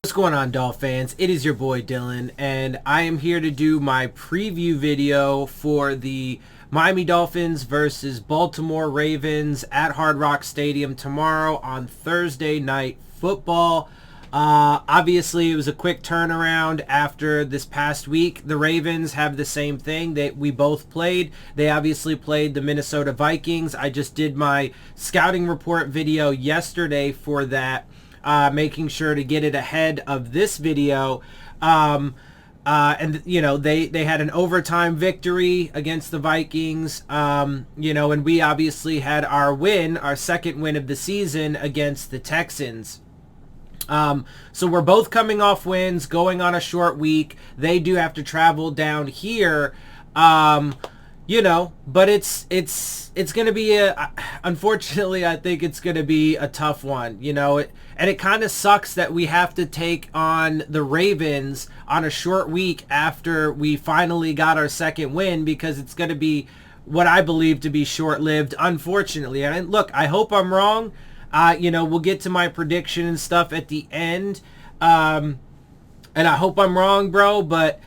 What's going on, Dolph fans? It is your boy Dillon, and I am here to do my preview video for the Miami Dolphins versus Baltimore Ravens at Hard Rock Stadium tomorrow on Thursday Night Football. Obviously, it was a quick turnaround after this past week. The Ravens have the same thing that we both played. They obviously played the Minnesota Vikings. I just did my scouting report video yesterday for that. Making sure to get it ahead of this video. And, you know, they had an overtime victory against the Vikings, you know, and we obviously had our win, our second win of the season against the Texans. So we're both coming off wins, going on a short week. They do have to travel down here, you know, but it's going to be unfortunately, I think it's going to be a tough one, you know, and it kind of sucks that we have to take on the Ravens on a short week after we finally got our second win, because it's going to be what I believe to be short-lived, unfortunately. And look, I hope I'm wrong. You know, we'll get to my prediction and stuff at the end. And I hope I'm wrong, bro, but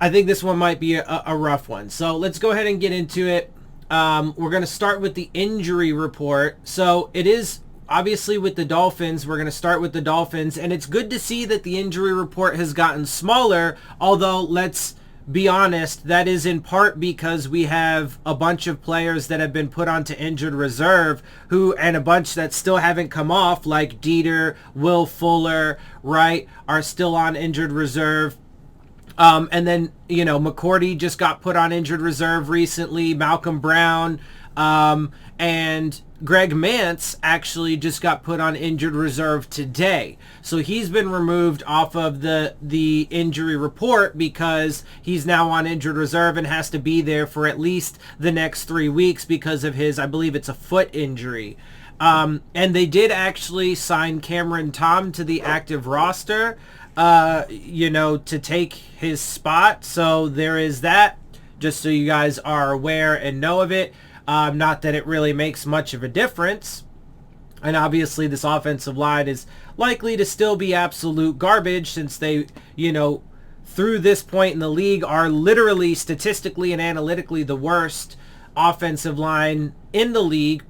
I think this one might be a rough one. So let's go ahead and get into it. We're going to start with the injury report. So it is obviously with the Dolphins. We're going to start with the Dolphins. And it's good to see that the injury report has gotten smaller. Although, let's be honest, that is in part because we have a bunch of players that have been put onto injured reserve and a bunch that still haven't come off, like Dieter, Will Fuller, right, are still on injured reserve. And then, you know, McCourty just got put on injured reserve recently. Malcolm Brown, and Greg Mance actually just got put on injured reserve today. So he's been removed off of the injury report because he's now on injured reserve and has to be there for at least the next 3 weeks because of his, I believe it's a foot injury. And they did actually sign Cameron Tom to the active roster, you know, to take his spot. So there is that, just so you guys are aware and know of it. Not that it really makes much of a difference. And obviously this offensive line is likely to still be absolute garbage, since they, you know, through this point in the league are literally statistically and analytically the worst offensive line in the league,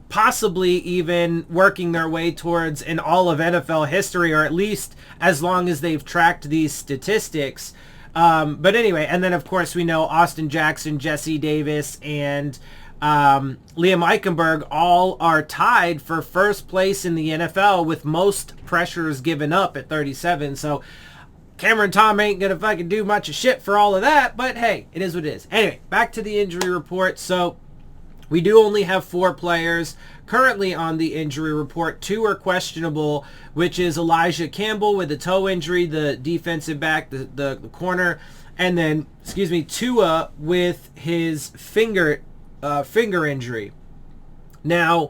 possibly even working their way towards an all of NFL history, or at least as long as they've tracked these statistics. But anyway, and then of course we know Austin Jackson, Jesse Davis, and Liam Eichenberg all are tied for first place in the NFL with most pressures given up at 37. So Cameron Tom ain't gonna fucking do much of shit for all of that, but hey, it is what it is. Anyway, back to the injury report. So we do only have 4 players currently on the injury report. 2 are questionable, which is Elijah Campbell with a toe injury, the defensive back, the corner, and then, Tua with his finger injury. Now,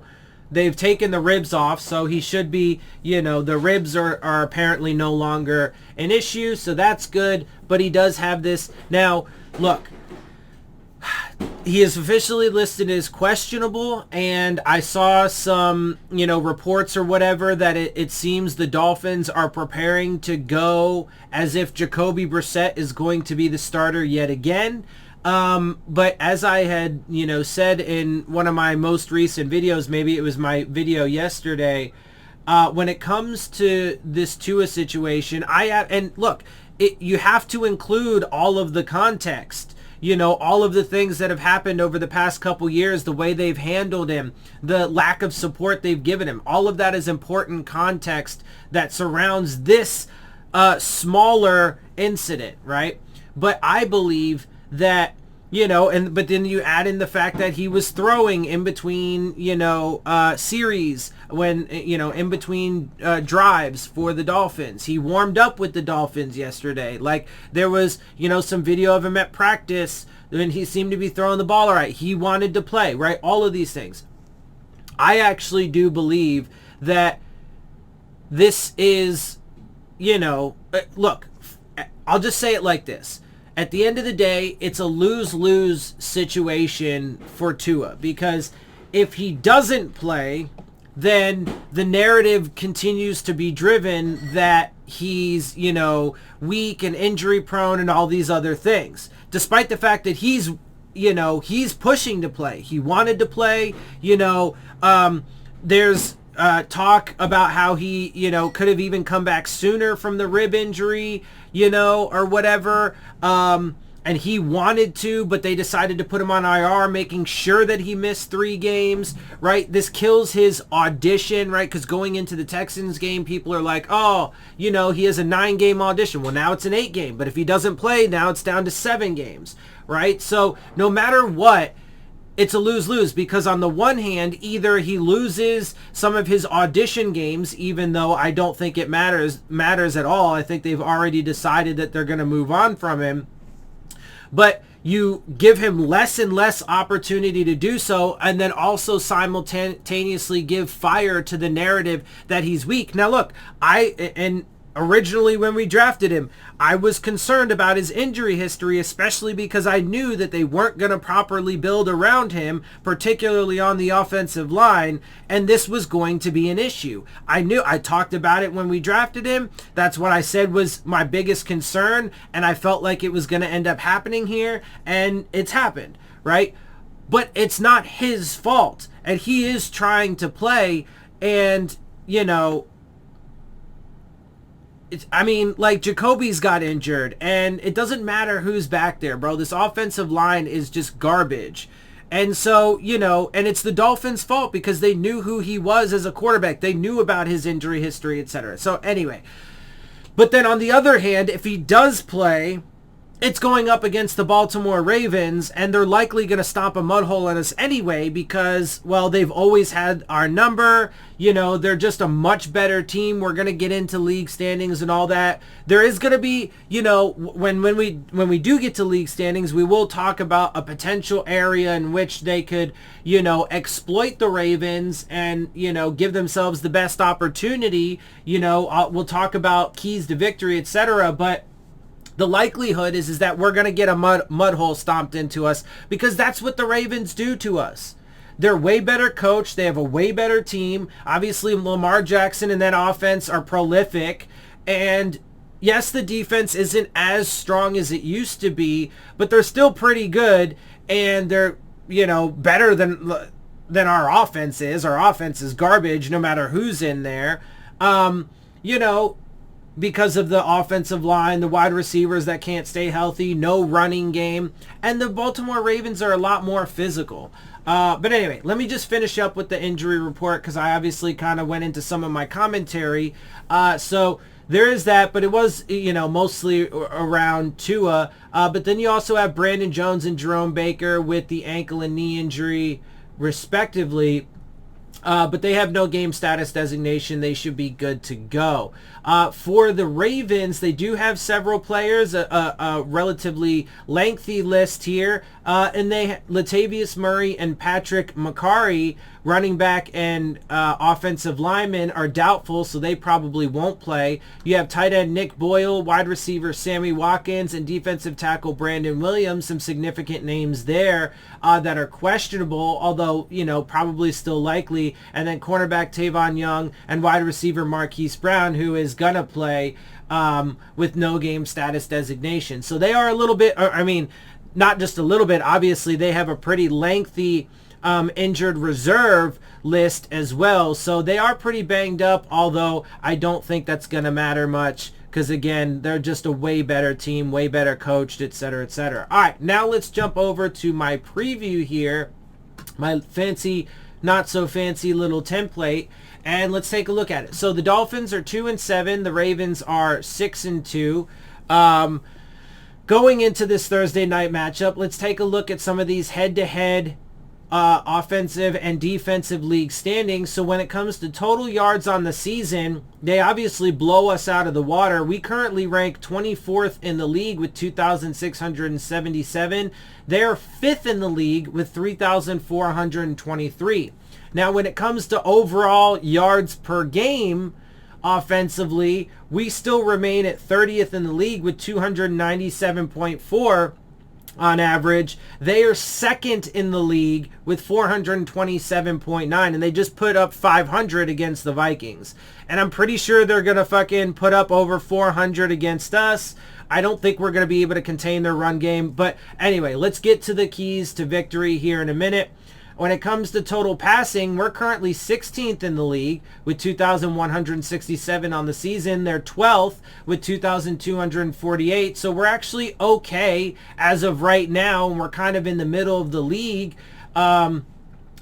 they've taken the ribs off, so he should be, you know, the ribs are apparently no longer an issue, so that's good, but he does have this. Now, look, he is officially listed as questionable, and I saw some, you know, reports or whatever that it seems the Dolphins are preparing to go as if Jacoby Brissett is going to be the starter yet again. But as I had, you know, said in one of my most recent videos, maybe it was my video yesterday, when it comes to this Tua situation, and look, you have to include all of the context. You know, all of the things that have happened over the past couple years, the way they've handled him, the lack of support they've given him. All of that is important context that surrounds this smaller incident, right? But I believe that, you know, but then you add in the fact that he was throwing in between, you know, series, when, you know, in between drives for the Dolphins. He warmed up with the Dolphins yesterday. Like, there was, you know, some video of him at practice, and he seemed to be throwing the ball all right. He wanted to play, right? All of these things. I actually do believe that this is, you know, look, I'll just say it like this. At the end of the day, it's a lose-lose situation for Tua, because if he doesn't play, then the narrative continues to be driven that he's, weak and injury prone and all these other things, despite the fact that he's pushing to play. He wanted to play. There's talk about how he, could have even come back sooner from the rib injury, or whatever. And he wanted to, but they decided to put him on IR, making sure that he missed 3 games, right? This kills his audition, right? Because going into the Texans game, people are like, oh, he has a 9-game audition. Well, now it's an 8-game. But if he doesn't play, now it's down to 7 games, right? So no matter what, it's a lose-lose, because on the one hand, either he loses some of his audition games, even though I don't think it matters at all. I think they've already decided that they're going to move on from him. But you give him less and less opportunity to do so, and then also simultaneously give fire to the narrative that he's weak. Now look, originally when we drafted him, I was concerned about his injury history, especially because I knew that they weren't going to properly build around him, particularly on the offensive line, and this was going to be an issue. I talked about it when we drafted him. That's what I said was my biggest concern, and I felt like it was going to end up happening here, and it's happened, right? But it's not his fault, and he is trying to play, and, Jacoby's got injured, and it doesn't matter who's back there, bro. This offensive line is just garbage. And so, and it's the Dolphins' fault because they knew who he was as a quarterback. They knew about his injury history, etc. So anyway, but then on the other hand, if he does play, it's going up against the Baltimore Ravens, and they're likely going to stomp a mud hole on us anyway because, well, they've always had our number. They're just a much better team. We're going to get into league standings and all that. There is going to be, when we do get to league standings, we will talk about a potential area in which they could, exploit the Ravens and, give themselves the best opportunity. We'll talk about keys to victory, etc. But the likelihood is that we're going to get a mud hole stomped into us because that's what the Ravens do to us. They're way better coached. They have a way better team. Obviously, Lamar Jackson and that offense are prolific. And yes, the defense isn't as strong as it used to be, but they're still pretty good. And they're, better than our offense is. Our offense is garbage no matter who's in there. Because of the offensive line, the wide receivers that can't stay healthy, no running game, and the Baltimore Ravens are a lot more physical. But anyway, let me just finish up with the injury report because I obviously kind of went into some of my commentary. So there is that, but it was, mostly around Tua. But then you also have Brandon Jones and Jerome Baker with the ankle and knee injury, respectively. But they have no game status designation. They should be good to go. For the Ravens, they do have several players, a relatively lengthy list here. And Latavius Murray and Patrick McCarry, running back and offensive linemen, are doubtful, so they probably won't play. You have tight end Nick Boyle, wide receiver Sammy Watkins, and defensive tackle Brandon Williams, some significant names there that are questionable, although, probably still likely. And then cornerback Tavon Young and wide receiver Marquise Brown, who is going to play with no game status designation. So they are a little bit, not just a little bit, obviously they have a pretty lengthy injured reserve list as well. So they are pretty banged up, although I don't think that's going to matter much because, again, they're just a way better team, way better coached, etc., etc. All right, now let's jump over to my preview here, my fancy, not so fancy little template, and let's take a look at it. So the Dolphins are 2-7. The Ravens are 6-2. Going into this Thursday night matchup, let's take a look at some of these head-to-head offensive and defensive league standings. So when it comes to total yards on the season, they obviously blow us out of the water. We currently rank 24th in the league with 2,677. They're 5th in the league with 3,423. Now, when it comes to overall yards per game offensively, we still remain at 30th in the league with 297.4. on average. They are second in the league with 427.9, and they just put up 500 against the Vikings. And I'm pretty sure they're going to fucking put up over 400 against us. I don't think we're going to be able to contain their run game. But anyway, let's get to the keys to victory here in a minute. When it comes to total passing, we're currently 16th in the league with 2,167 on the season. They're 12th with 2,248. So we're actually okay as of right now, and we're kind of in the middle of the league.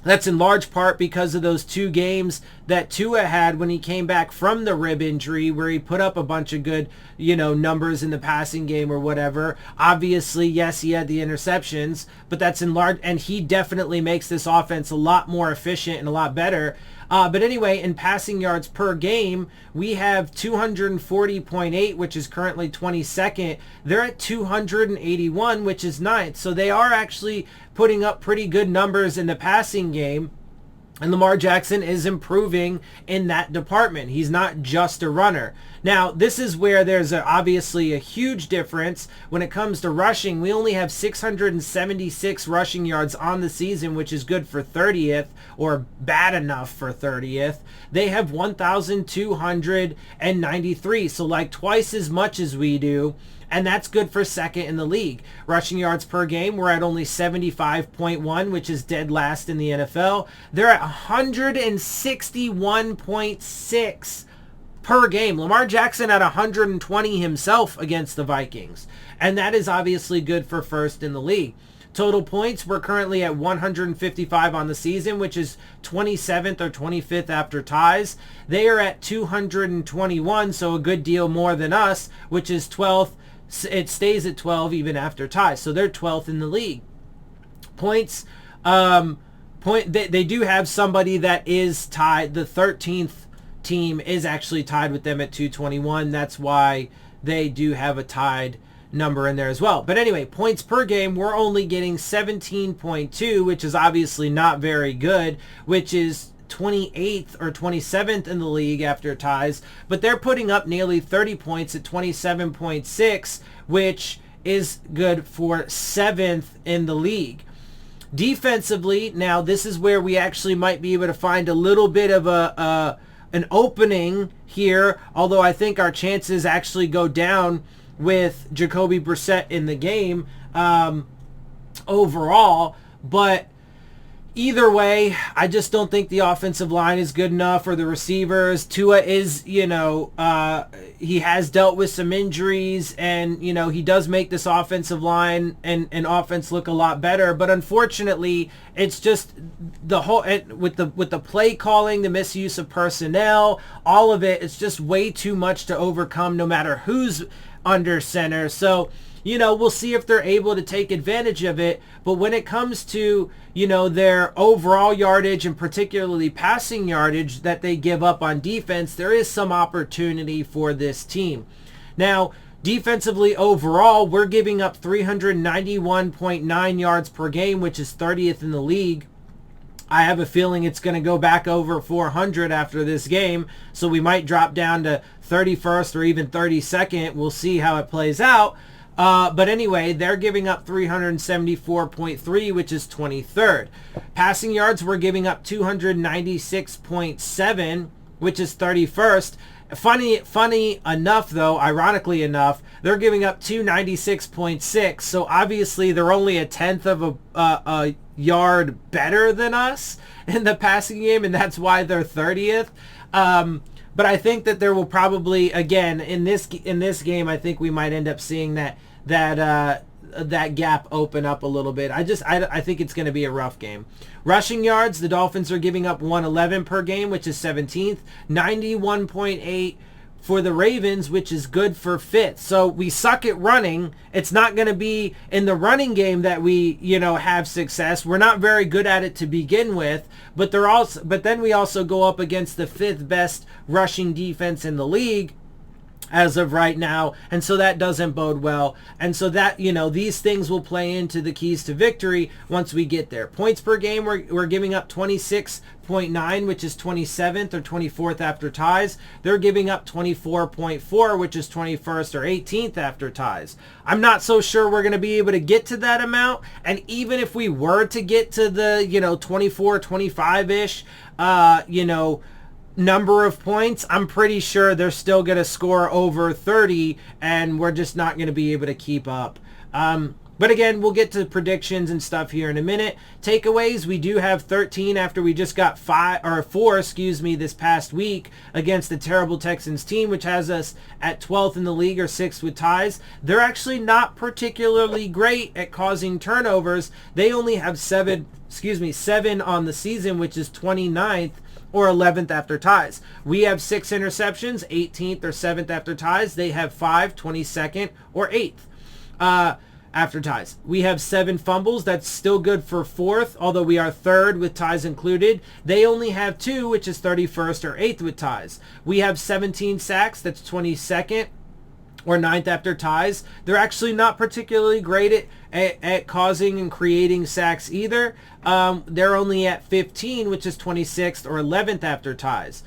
That's in large part because of those two games that Tua had when he came back from the rib injury, where he put up a bunch of good, numbers in the passing game or whatever. Obviously, yes, he had the interceptions, but that's in large, and he definitely makes this offense a lot more efficient and a lot better. But anyway, in passing yards per game, we have 240.8, which is currently 22nd. They're at 281, which is 9th. So they are actually putting up pretty good numbers in the passing game. And Lamar Jackson is improving in that department. He's not just a runner. Now, this is where there's obviously a huge difference. When it comes to rushing, we only have 676 rushing yards on the season, which is good for 30th, or bad enough for 30th. They have 1,293, so like twice as much as we do. And that's good for second in the league. Rushing yards per game, we're at only 75.1, which is dead last in the NFL. They're at 161.6 per game. Lamar Jackson at 120 himself against the Vikings. And that is obviously good for first in the league. Total points, we're currently at 155 on the season, which is 27th or 25th after ties. They are at 221, so a good deal more than us, which is 12th. It stays at 12 even after ties, so they're 12th in the league. Points, they do have somebody that is tied. The 13th team is actually tied with them at 221. That's why they do have a tied number in there as well. But anyway, points per game, we're only getting 17.2, which is obviously not very good, which is 28th or 27th in the league after ties, but they're putting up nearly 30 points at 27.6, which is good for 7th in the league. Defensively, now this is where we actually might be able to find a little bit of an opening here, although I think our chances actually go down with Jacoby Brissett in the game overall. But either way, I just don't think the offensive line is good enough, or the receivers. Tua is, he has dealt with some injuries, and, he does make this offensive line and offense look a lot better. But unfortunately, it's just the whole, with the play calling, the misuse of personnel, all of it, it's just way too much to overcome no matter who's under center. So, we'll see if they're able to take advantage of it. But when it comes to, their overall yardage and particularly passing yardage that they give up on defense, there is some opportunity for this team. Now, defensively overall, we're giving up 391.9 yards per game, which is 30th in the league. I have a feeling it's going to go back over 400 after this game, so we might drop down to 31st or even 32nd. We'll see how it plays out. But anyway, they're giving up 374.3, which is 23rd. Passing yards, we're giving up 296.7, which is 31st. Funny enough, though, ironically enough, they're giving up 296.6. So obviously they're only a tenth of a yard better than us in the passing game, and that's why they're 30th. But I think that there will probably, again, in this game, I think we might end up seeing that gap open up a little bit. I think it's going to be a rough game. Rushing yards, the Dolphins are giving up 111 per game, which is 17th. 91.8 for the Ravens, which is good for 5th. So we suck at running. It's not going to be in the running game that we, have success. We're not very good at it to begin with, but then we also go up against the 5th best rushing defense in the league. as of right now, and so that doesn't bode well. And so that, these things will play into the keys to victory once we get there. Points per game, we're giving up 26.9, which is 27th or 24th after ties. They're giving up 24.4, which is 21st or 18th after ties. I'm not so sure we're going to be able to get to that amount, and even if we were to get to the 24, 25-ish, number of points, I'm pretty sure they're still going to score over 30, and we're just not going to be able to keep up. But again, we'll get to predictions and stuff here in a minute. Takeaways, we do have 13 after we just got 4 this past week against the terrible Texans team, which has us at 12th in the league or 6th with ties. They're actually not particularly great at causing turnovers. They only have 7 on the season, which is 29th or 11th after ties. We have 6 interceptions, 18th or 7th after ties. They have 5, 22nd or 8th after ties. We have 7 fumbles. That's still good for 4th, although we are 3rd with ties included. They only have 2, which is 31st or 8th with ties. We have 17 sacks. That's 22nd or 9th after ties. They're actually not particularly great at causing and creating sacks either. They're only at 15, which is 26th or 11th after ties.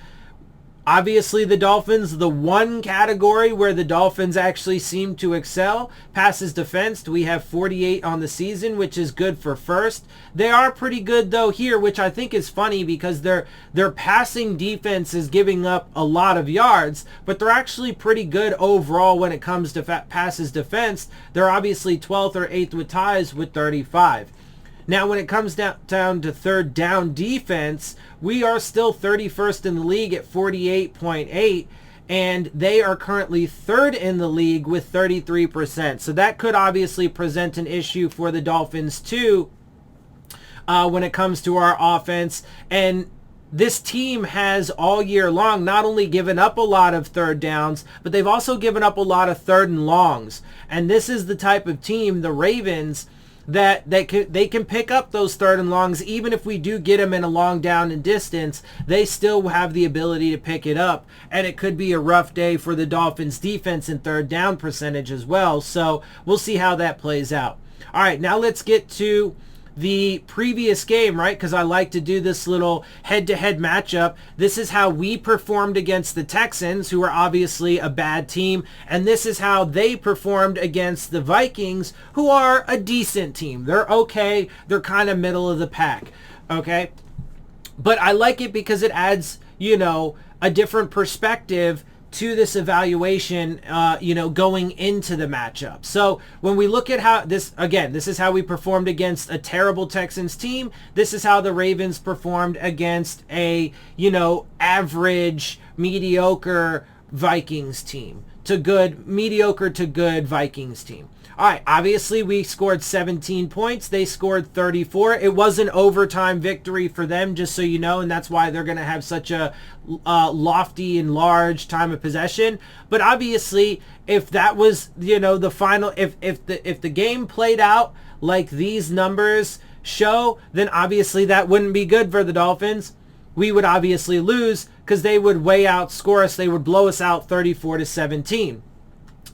Obviously, the Dolphins, the one category where the Dolphins actually seem to excel, passes defense. We have 48 on the season, which is good for 1st. They are pretty good, though, here, which I think is funny because their passing defense is giving up a lot of yards, but they're actually pretty good overall when it comes to passes defense. They're obviously 12th or 8th with ties with 35. Now, when it comes down to third down defense, we are still 31st in the league at 48.8, and they are currently 3rd in the league with 33%. So that could obviously present an issue for the Dolphins too when it comes to our offense. And this team has all year long not only given up a lot of 3rd downs, but they've also given up a lot of 3rd and longs. And this is the type of team, the Ravens, that they can pick up those 3rd and longs. Even if we do get them in a long down and distance, they still have the ability to pick it up, and it could be a rough day for the Dolphins defense in 3rd down percentage as well. So we'll see how that plays out. All right, now let's get to the previous game, right? Because I like to do this little head-to-head matchup. This is how we performed against the Texans, who are obviously a bad team, and this is how they performed against the Vikings, who are a decent team. They're okay. They're kind of middle of the pack, okay? But I like it because it adds, a different perspective to this evaluation, going into the matchup. So when we look at how this is how we performed against a terrible Texans team. This is how the Ravens performed against a, average, mediocre Vikings team mediocre to good Vikings team. All right, obviously we scored 17 points. They scored 34. It was an overtime victory for them, just so you know, and that's why they're going to have such a lofty and large time of possession. But obviously, if that was, the final, if the game played out like these numbers show, then obviously that wouldn't be good for the Dolphins. We would obviously lose because they would way outscore us. They would blow us out 34-17.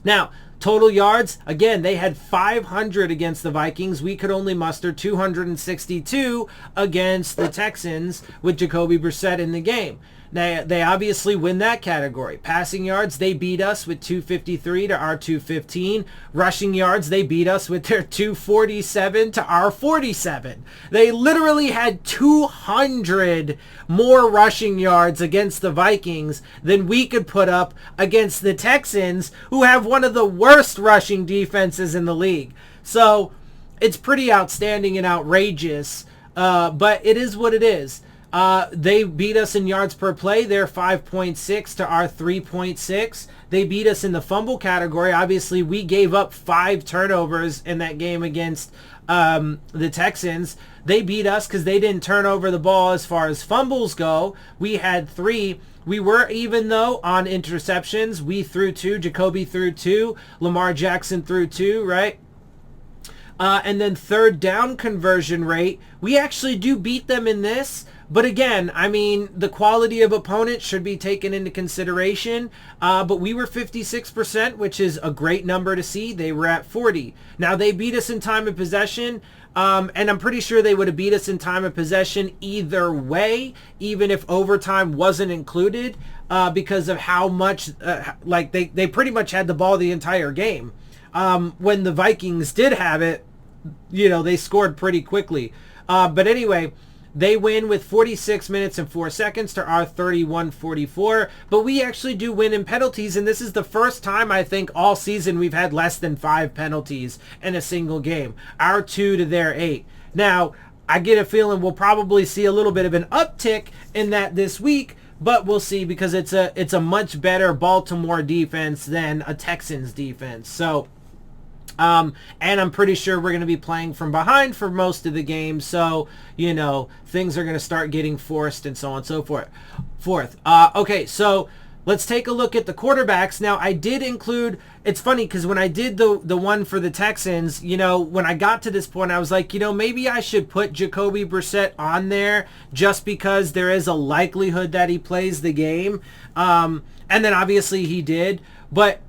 Now, total yards, again, they had 500 against the Vikings. We could only muster 262 against the Texans with Jacoby Brissett in the game. Now, they obviously win that category. Passing yards, they beat us with 253 to our 215. Rushing yards, they beat us with their 247 to our 47. They literally had 200 more rushing yards against the Vikings than we could put up against the Texans, who have one of the worst rushing defenses in the league. So it's pretty outstanding and outrageous, but it is what it is. They beat us in yards per play. They're 5.6 to our 3.6. They beat us in the fumble category. Obviously, we gave up 5 turnovers in that game against the Texans. They beat us because they didn't turn over the ball as far as fumbles go. We had 3. We were even, though, on interceptions. We threw 2. Jacoby threw 2. Lamar Jackson threw 2, right? And then third down conversion rate, we actually do beat them in this, But again, I mean, the quality of opponent should be taken into consideration. But we were 56%, which is a great number to see. They were at 40. Now, they beat us in time of possession. And I'm pretty sure they would have beat us in time of possession either way, even if overtime wasn't included, because of how much, like, they pretty much had the ball the entire game. When the Vikings did have it, you know, they scored pretty quickly. But anyway, they win with 46 minutes and 4 seconds to our 31-44. But we actually do win in penalties, and this is the first time, I think, all season we've had less than 5 penalties in a single game. Our 2 to their 8. Now, I get a feeling we'll probably see a little bit of an uptick in that this week, but we'll see, because it's a much better Baltimore defense than a Texans defense. So, and I'm pretty sure we're going to be playing from behind for most of the game. So, you know, things are going to start getting forced and so on and so forth. Okay, so let's take a look at the quarterbacks. Now, I did include, it's funny because when I did the one for the Texans, you know, when I got to this point, I was like, you know, maybe I should put Jacoby Brissett on there just because there is a likelihood that he plays the game. And then obviously he did. But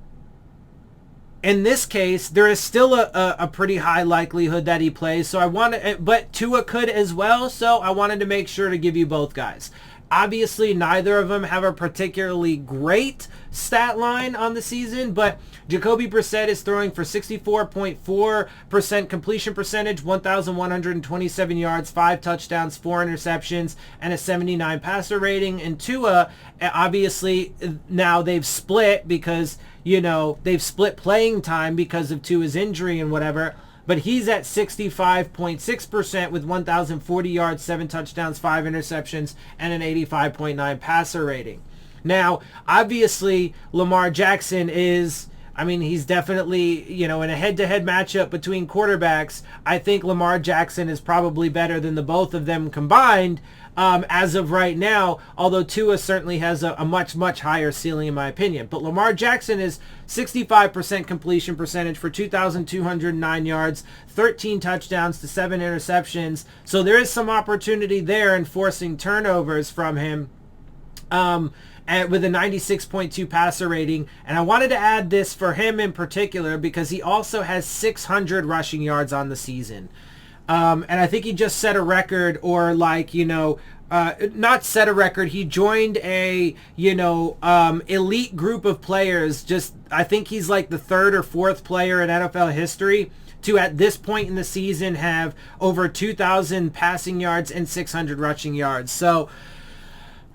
in this case, there is still a pretty high likelihood that he plays. So I wanted, but Tua could as well. So I wanted to make sure to give you both guys. Obviously, neither of them have a particularly great stat line on the season, but Jacoby Brissett is throwing for 64.4% completion percentage, 1,127 yards, 5 touchdowns, 4 interceptions, and a 79 passer rating. And Tua, obviously, now they've split because, you know, they've split playing time because of Tua's injury and whatever. But he's at 65.6% with 1,040 yards, 7 touchdowns, 5 interceptions, and an 85.9 passer rating. Now, obviously, Lamar Jackson is, I mean, he's definitely, you know, in a head-to-head matchup between quarterbacks, I think Lamar Jackson is probably better than the both of them combined as of right now, although Tua certainly has a much, much higher ceiling in my opinion. But Lamar Jackson is 65% completion percentage for 2,209 yards, 13 touchdowns to 7 interceptions. So there is some opportunity there in forcing turnovers from him. And with a 96.2 passer rating. And I wanted to add this for him in particular because he also has 600 rushing yards on the season. And I think he just set a record, or like, you know, not set a record. He joined a, you know, elite group of players. Just, I think he's like the 3rd or 4th player in NFL history to, at this point in the season, have over 2,000 passing yards and 600 rushing yards. So,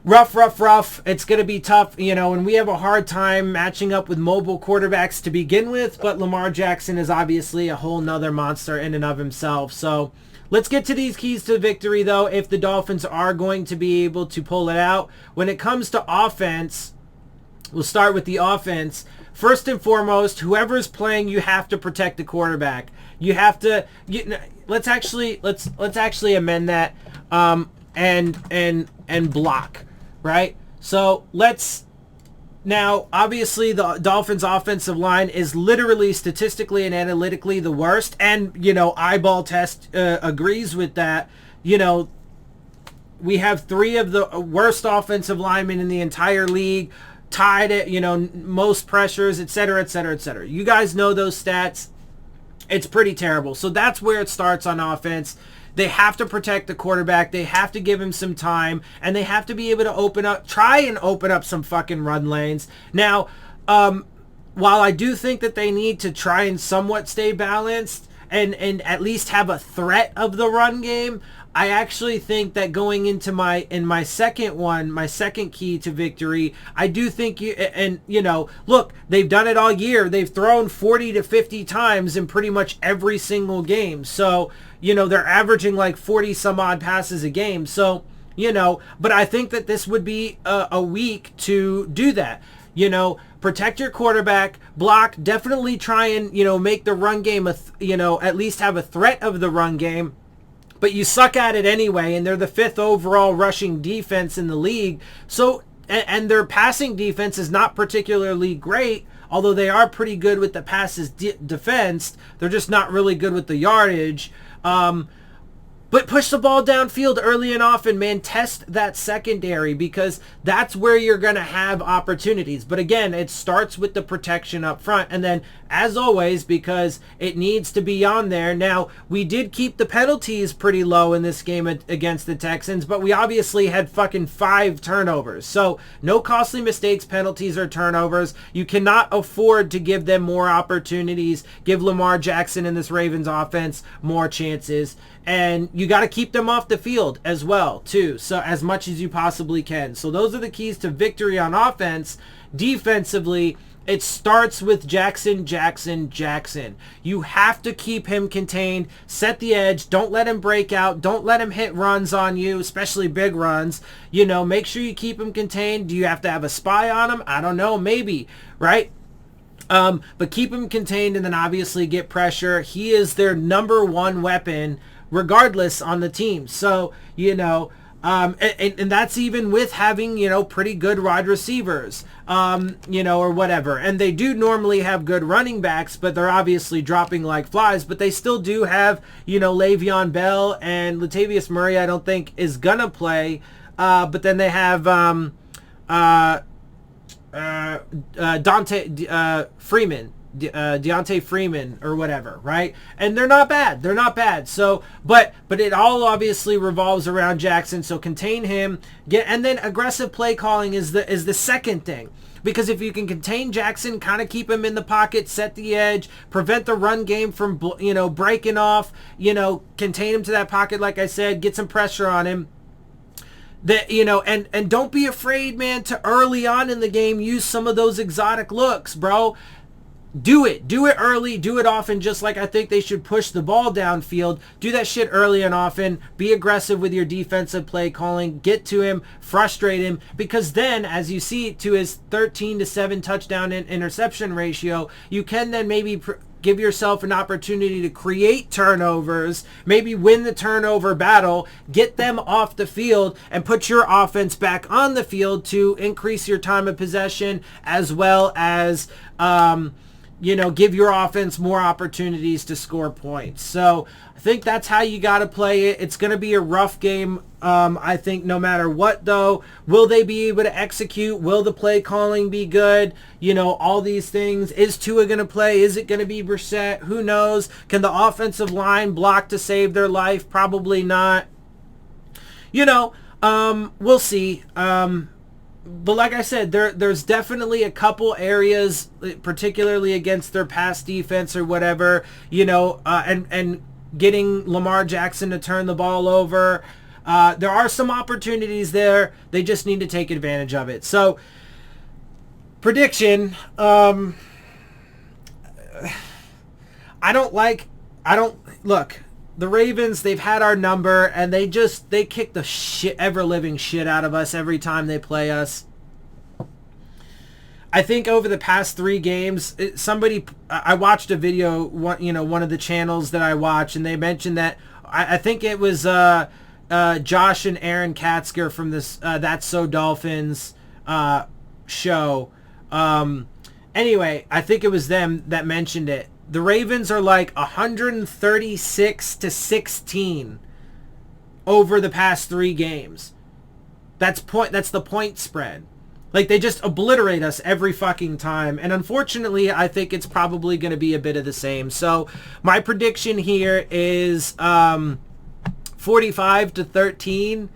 rough. It's going to be tough, you know, and we have a hard time matching up with mobile quarterbacks to begin with, but Lamar Jackson is obviously a whole nother monster in and of himself. So let's get to these keys to victory, though, if the Dolphins are going to be able to pull it out. When it comes to offense, we'll start with the offense. First and foremost, whoever's playing, you have to protect the quarterback. You have to, let's actually amend that, and block. Right? So let's, now obviously the Dolphins offensive line is literally statistically and analytically the worst, and, you know, eyeball test agrees with that. You know, we have 3 of the worst offensive linemen in the entire league, tied at, you know, most pressures, etc., etc., etc. You guys know those stats. It's pretty terrible. So that's where it starts on offense. They have to protect the quarterback. They have to give him some time, and they have to be able to try and open up some fucking run lanes. Now, while I do think that they need to try and somewhat stay balanced and at least have a threat of the run game, I actually think that going into my second key to victory, I do think you know, look, they've done it all year. They've thrown 40 to 50 times in pretty much every single game. So, you know, they're averaging like 40 some odd passes a game. So, you know, but I think that this would be a week to do that. You know, protect your quarterback, block, definitely try and, you know, make the run game, you know, at least have a threat of the run game. But you suck at it anyway, and they're the 5th overall rushing defense in the league. So, and their passing defense is not particularly great, although they are pretty good with the passes defensed. They're just not really good with the yardage. But push the ball downfield early and often, man. Test that secondary because that's where you're going to have opportunities. But again, it starts with the protection up front. And then, as always, because it needs to be on there. Now, we did keep the penalties pretty low in this game against the Texans, but we obviously had fucking 5 turnovers. So, no costly mistakes, penalties, or turnovers. You cannot afford to give them more opportunities, give Lamar Jackson and this Ravens offense more chances. And you got to keep them off the field as well, too, so as much as you possibly can. So those are the keys to victory on offense. Defensively, it starts with Jackson. You have to keep him contained, set the edge, don't let him break out, don't let him hit runs on you, especially big runs. You know, make sure you keep him contained. Do you have to have a spy on him? I don't know, maybe, right? But keep him contained and then obviously get pressure. He is their number one weapon regardless on the team. So, you know, and that's even with having, you know, pretty good wide receivers, you know, or whatever. And they do normally have good running backs, but they're obviously dropping like flies. But they still do have, you know, Le'Veon Bell, and Latavius Murray I don't think is going to play. But then they have Deontay Freeman or whatever, right? And they're not bad. So, but it all obviously revolves around Jackson. So contain him, and then aggressive play calling is the second thing. Because if you can contain Jackson, kind of keep him in the pocket, set the edge, prevent the run game from, you know, breaking off, you know, contain him to that pocket, like I said, get some pressure on him. That, you know, and don't be afraid, man, to early on in the game use some of those exotic looks, bro. Do it early, do it often, just like I think they should push the ball downfield. Do that shit early and often. Be aggressive with your defensive play calling. Get to him, frustrate him, because then, as you see, to his 13-7 touchdown interception ratio, you can then maybe give yourself an opportunity to create turnovers, maybe win the turnover battle, get them off the field, and put your offense back on the field to increase your time of possession, as well as you know, give your offense more opportunities to score points. So I think that's how you got to play it. It's going to be a rough game, I think, no matter what, though. Will they be able to execute? Will the play calling be good? You know, all these things. Is Tua going to play? Is it going to be Brissett? Who knows? Can the offensive line block to save their life? Probably not. You know, we'll see. But like I said, there's definitely a couple areas, particularly against their pass defense or whatever, you know, and getting Lamar Jackson to turn the ball over. There are some opportunities there. They just need to take advantage of it. So, prediction, look, the Ravens, they've had our number, and they kick the ever-living shit out of us every time they play us. I think over the past 3 games, I watched a video, one of the channels that I watch, and they mentioned that, I think it was Josh and Aaron Katzker from this That's So Dolphins show. Anyway, I think it was them that mentioned it. The Ravens are like 136-16 over the past 3 games. That's the point spread. Like, they just obliterate us every fucking time. And unfortunately, I think it's probably going to be a bit of the same. So my prediction here is 45-13.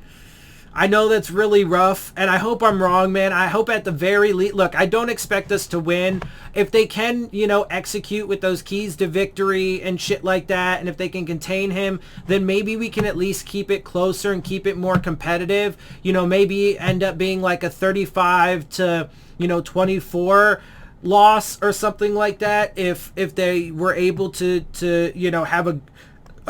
I know that's really rough, and I hope I'm wrong, man. I hope at the very least, look, I don't expect us to win. If they can, you know, execute with those keys to victory and shit like that, and if they can contain him, then maybe we can at least keep it closer and keep it more competitive. You know, maybe end up being like a 35-24 loss or something like that if they were able to you know, have a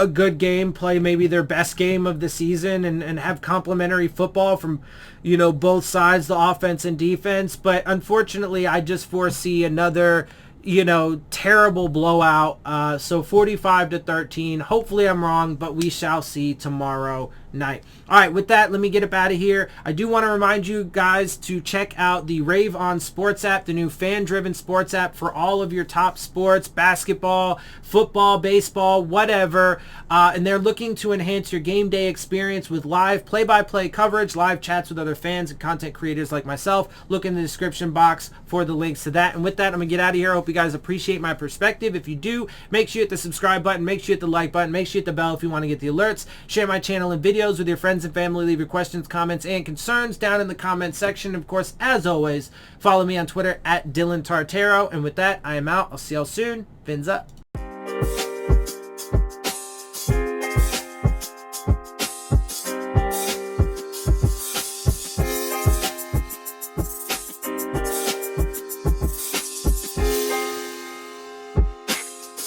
good game, play maybe their best game of the season, and have complimentary football from, you know, both sides, the offense and defense. But unfortunately, I just foresee another, you know, terrible blowout. So 45-13. Hopefully I'm wrong, but we shall see tomorrow night. All right, with that, let me get up out of here. I do want to remind you guys to check out the Rave On Sports App, the new fan-driven sports app for all of your top sports, basketball, football, baseball, whatever. And they're looking to enhance your game day experience with live play-by-play coverage, live chats with other fans and content creators like myself. Look in the description box for the links to that. And with that, I'm going to get out of here. I hope you guys appreciate my perspective. If you do, make sure you hit the subscribe button, make sure you hit the like button, make sure you hit the bell if you want to get the alerts. Share my channel and videos with your friends and family. Leave your questions, comments, and concerns down in the comment section. Of course, as always, follow me on Twitter at DillonTartaro. And with that, I am out. I'll see y'all soon. Fins up.